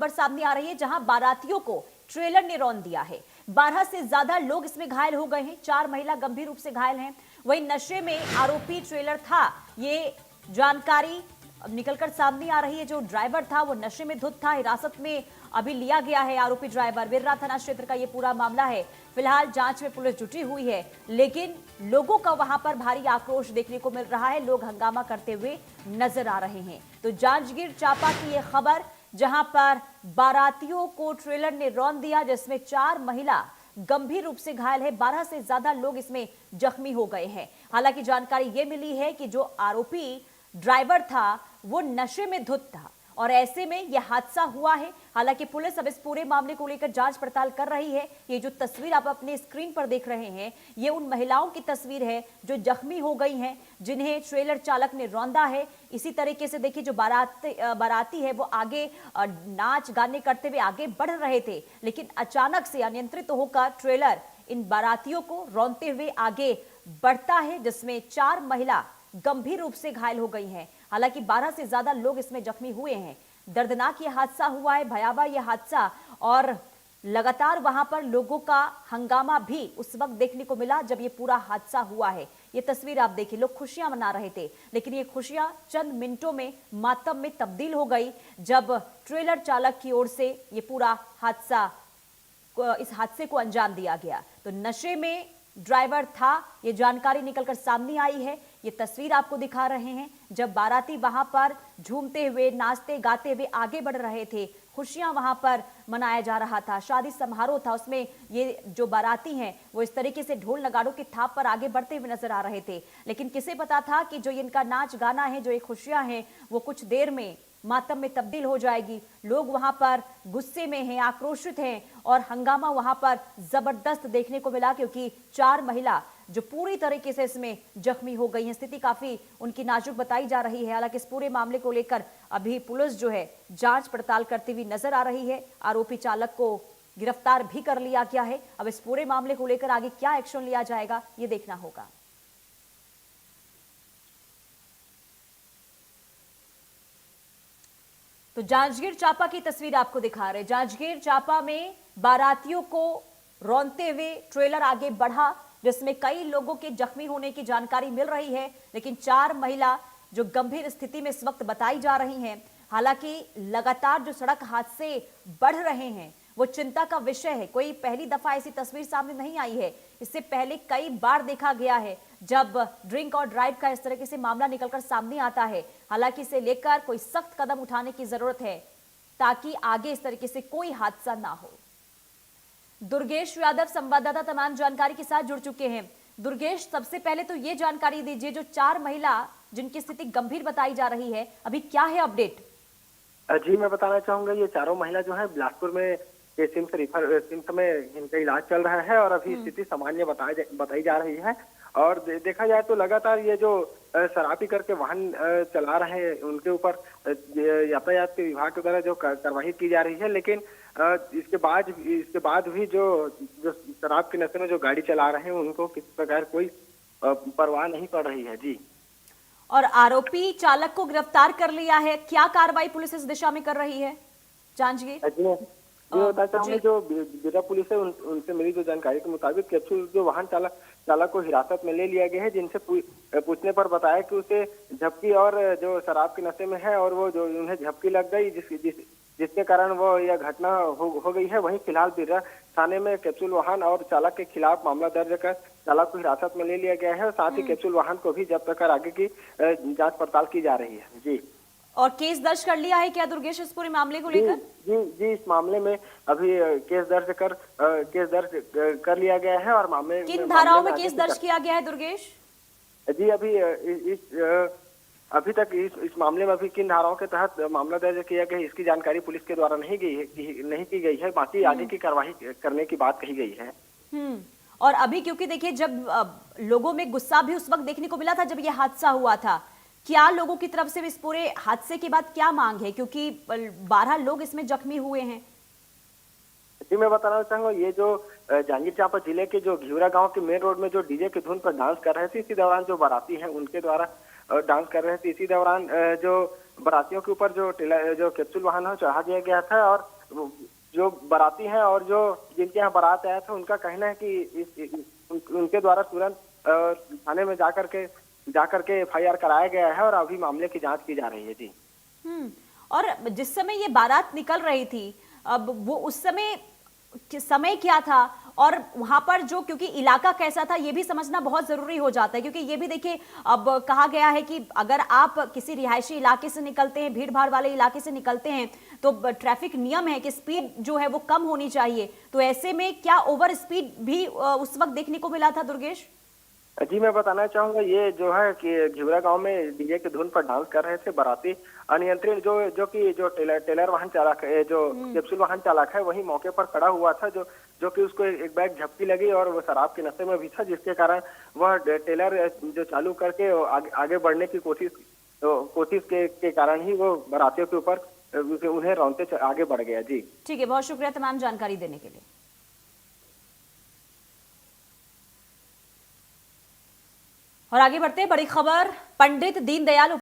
खबर सामने आ रही है जहां बारातियों को ट्रेलर ने रौंद दिया है। 12 से ज्यादा लोग इसमें घायल हो गए हैं, 4 महिला गंभीर रूप से घायल हैं। वहीं नशे में आरोपी ट्रेलर था, ये जानकारी निकलकर सामने आ रही है। जो ड्राइवर था वो नशे में धुत था, हिरासत में अभी लिया गया है आरोपी ड्राइवर। बिर्रा थाना क्षेत्र का ये पूरा मामला है। फिलहाल जांच में पुलिस जुटी हुई है, लेकिन लोगों का वहां पर भारी आक्रोश देखने को मिल रहा है। लोग हंगामा करते हुए नजर आ रहे हैं। तो जांजगीर चांपा की यह खबर, जहां पर बारातियों को ट्रेलर ने रौंद दिया, जिसमें 4 महिला गंभीर रूप से घायल है, 12 से ज्यादा लोग इसमें जख्मी हो गए हैं। हालांकि जानकारी यह मिली है कि जो आरोपी ड्राइवर था वो नशे में धुत था और ऐसे में यह हादसा हुआ है। हालांकि पुलिस अब इस पूरे मामले को लेकर जांच पड़ताल कर रही है। ये जो तस्वीर आप अपने स्क्रीन पर देख रहे हैं, ये उन महिलाओं की तस्वीर है जो जख्मी हो गई हैं, जिन्हें ट्रेलर चालक ने रौंदा है। इसी तरीके से देखिए, जो बाराती है वो आगे नाच गाने करते हुए आगे बढ़ रहे थे, लेकिन अचानक से अनियंत्रित होकर ट्रेलर इन बारातियों को रौंदते हुए आगे बढ़ता है, जिसमें 4 महिला गंभीर रूप से घायल हो गई हैं। हालांकि 12 से ज्यादा लोग इसमें जख्मी हुए हैं। दर्दनाक यह हादसा हुआ है, भयावह यह हादसा, और लगातार वहां पर लोगों का हंगामा भी उस वक्त देखने को मिला जब यह पूरा हादसा हुआ है। ये तस्वीर आप देखिए, लोग खुशियां मना रहे थे, लेकिन ये खुशियां चंद मिनटों में मातम में तब्दील हो गई जब ट्रेलर चालक की ओर से ये पूरा हादसा, इस हादसे को अंजाम दिया गया। तो नशे में ड्राइवर था, ये जानकारी निकलकर सामने आई है। ये तस्वीर आपको दिखा रहे हैं जब बाराती वहां पर झूमते हुए, नाचते गाते हुए आगे बढ़ रहे थे। खुशियां वहां पर मनाया जा रहा था, शादी समारोह था, उसमें ये जो बाराती हैं वो इस तरीके से ढोल नगाड़ों की थाप पर आगे बढ़ते हुए नजर आ रहे थे। लेकिन किसे पता था कि जो इनका नाच गाना है, जो ये खुशियां हैं, वो कुछ देर में मातम में तब्दील हो जाएगी। लोग वहां पर गुस्से में हैं, आक्रोशित हैं, और हंगामा वहां पर जबरदस्त देखने को मिला, क्योंकि 4 महिला जो पूरी तरीके से इसमें जख्मी हो गई हैं। स्थिति काफी उनकी नाजुक बताई जा रही है। हालांकि इस पूरे मामले को लेकर अभी पुलिस जो है जांच पड़ताल करती हुई नजर आ रही है। आरोपी चालक को गिरफ्तार भी कर लिया गया है। अब इस पूरे मामले को लेकर आगे क्या एक्शन लिया जाएगा, ये देखना होगा। तो जांजगीर चांपा की तस्वीर आपको दिखा रहे। जांजगीर चांपा में बारातियों को रौंदते हुए ट्रेलर आगे बढ़ा, जिसमें कई लोगों के जख्मी होने की जानकारी मिल रही है, लेकिन 4 महिला जो गंभीर स्थिति में इस वक्त बताई जा रही हैं। हालांकि लगातार जो सड़क हादसे बढ़ रहे हैं वो चिंता का विषय है। कोई पहली दफा ऐसी तस्वीर सामने नहीं आई है, इससे पहले कई बार देखा गया है जब ड्रिंक और ड्राइव का इस तरीके से मामला निकलकर सामने आता है। हालांकि इसे लेकर कोई सख्त कदम उठाने की जरूरत है ताकि आगे इस तरीके से कोई हादसा ना हो। दुर्गेश यादव संवाददाता तमाम जानकारी के साथ जुड़ चुके हैं। दुर्गेश, सबसे पहले तो ये जानकारी दीजिए, जो 4 महिला जिनकी स्थिति गंभीर बताई जा रही है, अभी क्या है अपडेट? जी, मैं बताना चाहूंगा, ये चारों महिला जो है बिलासपुर में सिम्स में इनका इलाज चल रहा है और अभी स्थिति सामान्य बताई जा रही है। और देखा जाए तो लगातार ये जो शराब पी करके वाहन चला रहे हैं उनके ऊपर यातायात के विभाग के द्वारा जो कार्रवाई की जा रही है, लेकिन इसके बाद भी जो शराब के नशे में जो गाड़ी चला रहे हैं उनको किसी प्रकार कोई परवाह नहीं पड़ रही है। जी, और आरोपी चालक को गिरफ्तार कर लिया है। क्या कार्रवाई पुलिस इस दिशा में कर रही है जांजगीर? ये बताना चाहूंगा, जो बिर्रा पुलिस है उनसे मिली जो जानकारी के मुताबिक कैप्सूल जो वाहन चालक को हिरासत में ले लिया गया है, जिनसे पूछने पर बताया कि उसे झपकी और जो शराब के नशे में है और वो जो उन्हें झपकी लग गई जिसके कारण वो यह घटना हो गई है। वहीं फिलहाल बिर्रा थाने में कैप्सूल वाहन और चालक के खिलाफ मामला दर्ज कर चालक को हिरासत में ले लिया गया है और साथ ही कैप्सूल वाहन को भी जब्त कर आगे की जांच पड़ताल की जा रही है। जी, और केस दर्ज कर लिया है क्या दुर्गेश इस पूरे मामले को लेकर? जी, इस मामले में अभी केस दर्ज कर लिया गया है। और मामले किन धाराओं में केस दर्ज किया गया है दुर्गेश? जी, अभी तक इस मामले में अभी किन धाराओं के तहत मामला दर्ज किया गया है, इसकी जानकारी पुलिस के द्वारा नहीं की गई है। बाकी आगे की कार्रवाई करने की बात कही गई है। और अभी क्योंकि देखिए, जब लोगों में गुस्सा भी उस वक्त देखने को मिला था जब यह हादसा हुआ था, क्या लोगों की तरफ से इस पूरे हादसे के बाद क्या मांग है, क्योंकि 12 लोग इसमें जख्मी हुए हैं? जी, मैं बताना चाहूंगा, ये जो जांजगीर चांपा जिले के जो घिवरा गांव के मेन रोड में जो डीजे की धुन पर डांस कर रहे थे, इसी दौरान जो बाराती हैं उनके द्वारा डांस कर रहे थे, इसी दौरान जो बारातियों के ऊपर जो कैप्सूल वाहन है चढ़ा दिया गया था। और जो बाराती हैं और जो जिनके यहाँ बारात आया था उनका कहना है कि उनके द्वारा तुरंत थाने में जाकर के FIR कराया गया है और अभी मामले की जांच की जा रही है जी। और जिस समय ये बारात निकल रही थी, अब वो उस समय क्या था और वहां पर जो, क्योंकि इलाका कैसा था ये भी समझना बहुत जरूरी हो जाता है, क्योंकि ये भी देखिए अब कहा गया है कि अगर आप किसी रिहायशी इलाके से निकलते हैं, भीड़ भाड़ वाले इलाके से निकलते हैं, तो ट्रैफिक नियम है कि स्पीड जो है वो कम होनी चाहिए। तो ऐसे में क्या ओवर स्पीड भी उस वक्त देखने को मिला था दुर्गेश? जी मैं बताना चाहूंगा, ये जो है कि घिवरा गांव में डीजे की धुन पर डांस कर रहे थे बाराती। अनियंत्रित जो टेलर वाहन चालक है, जो कैप्सूल वाहन चालक है, वही मौके पर खड़ा हुआ था, जो कि उसको एक बैग झपकी लगी और वो शराब के नशे में भी था, जिसके कारण वह टेलर जो चालू करके आगे बढ़ने की कोशिश के कारण ही वो बारातियों के ऊपर उन्हें रौंदते आगे बढ़ गया जी। ठीक है, बहुत शुक्रिया तमाम जानकारी देने के लिए। और आगे बढ़ते हैं, बड़ी खबर, पंडित दीनदयाल